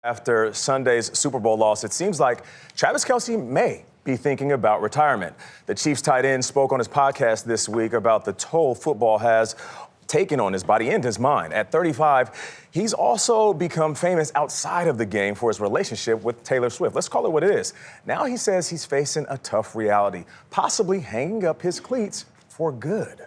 After Sunday's Super Bowl loss, it seems like Travis Kelce may be thinking about retirement. The Chiefs tight end spoke on his podcast this week about the toll football has taken on his body and his mind. At 35, he's also become famous outside of the game for his relationship with Taylor Swift. Let's call it what it is. Now he says he's facing a tough reality, possibly hanging up his cleats for good.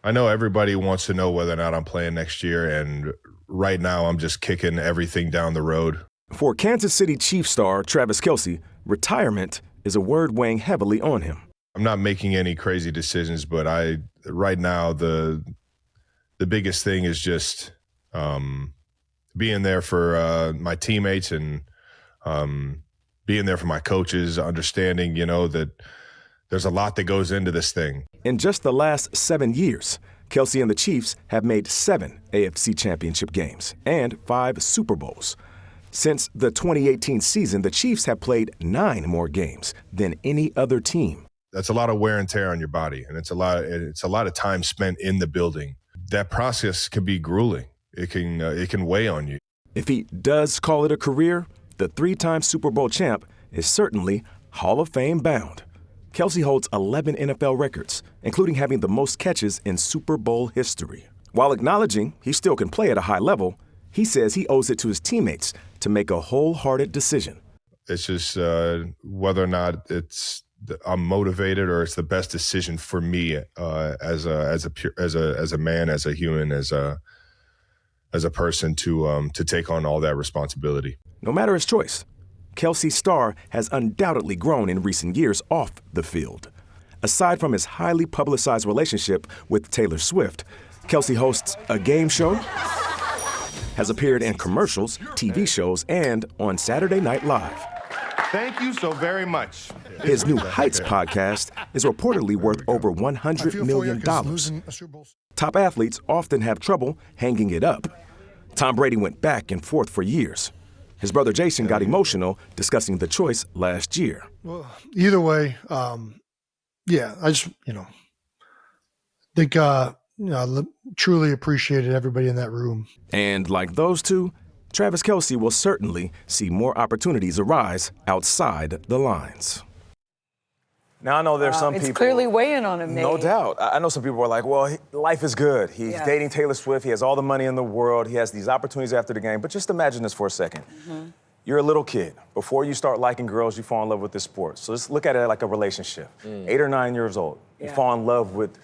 I know everybody wants to know whether or not I'm playing next year, and right now I'm just kicking everything down the road. For Kansas City Chiefs star Travis Kelce, retirement is a word weighing heavily on him. I'm not making any crazy decisions, but right now the biggest thing is just being there for my teammates and being there for my coaches, understanding, that there's a lot that goes into this thing. In just the last 7 years, Kelce and the Chiefs have made 7 AFC Championship games and 5 Super Bowls. Since the 2018 season, the Chiefs have played 9 more games than any other team. That's a lot of wear and tear on your body, and it's a lot of time spent in the building. That process can be grueling. It can weigh on you. If he does call it a career, the 3-time Super Bowl champ is certainly Hall of Fame bound. Kelce holds 11 NFL records, including having the most catches in Super Bowl history. While acknowledging he still can play at a high level, he says he owes it to his teammates to make a wholehearted decision. It's just whether or not I'm motivated or it's the best decision for me as a man, as a human, as a person to take on all that responsibility. No matter his choice, Kelce's star has undoubtedly grown in recent years off the field. Aside from his highly publicized relationship with Taylor Swift, Kelce hosts a game show, has appeared in commercials, TV shows, and on Saturday Night Live. Thank you so very much. His new Heights podcast is reportedly worth over $100 million. Top athletes often have trouble hanging it up. Tom Brady went back and forth for years. His brother Jason got emotional discussing the choice last year. Well, either way, I just, think, I truly appreciated everybody in that room. And like those two, Travis Kelce will certainly see more opportunities arise outside the lines. Now, I know there's some people... It's clearly weighing on him, Nate. No doubt. I know some people are like, well, life is good. He's dating Taylor Swift. He has all the money in the world. He has these opportunities after the game. But just imagine this for a second. Mm-hmm. You're a little kid. Before you start liking girls, you fall in love with this sport. So just look at it like a relationship. 8 or 9 years old. You fall in love with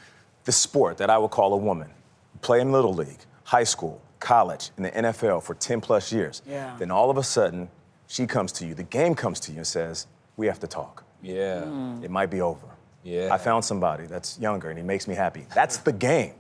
the sport that I would call a woman. You play in Little League, high school, college, in the NFL for 10-plus years. Yeah. Then all of a sudden, she comes to you, the game comes to you and says, we have to talk. Yeah. It might be over. Yeah. I found somebody that's younger and he makes me happy. That's the game.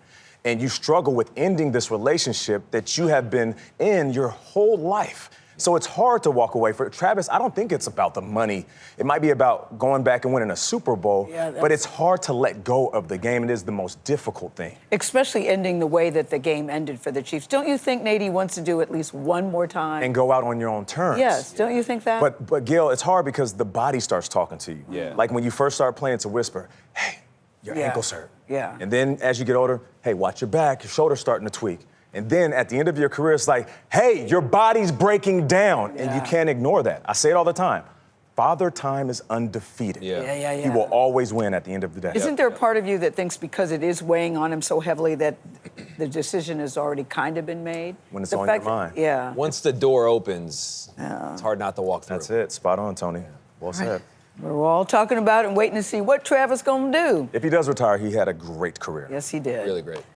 And you struggle with ending this relationship that you have been in your whole life. So it's hard to walk away. For Travis, I don't think it's about the money. It might be about going back and winning a Super Bowl, but it's hard to let go of the game. It is the most difficult thing. Especially ending the way that the game ended for the Chiefs. Don't you think, Nate, he wants to do at least one more time? And go out on your own terms. Yes, don't you think that? But Gayle, it's hard because the body starts talking to you. Yeah. Like when you first start playing, it's a whisper, hey, your ankle's hurt. Yeah. And then as you get older, hey, watch your back, your shoulder's starting to tweak. And then at the end of your career, it's like, hey, your body's breaking down. And you can't ignore that. I say it all the time. Father Time is undefeated. Yeah. He will always win at the end of the day. Isn't there a part of you that thinks because it is weighing on him so heavily that the decision has already kind of been made? When it's on your mind. Yeah. Once the door opens, it's hard not to walk through. That's it. Spot on, Tony. Well said. We're all talking about it and waiting to see what Travis gonna do. If he does retire, he had a great career. Yes, he did. Really great.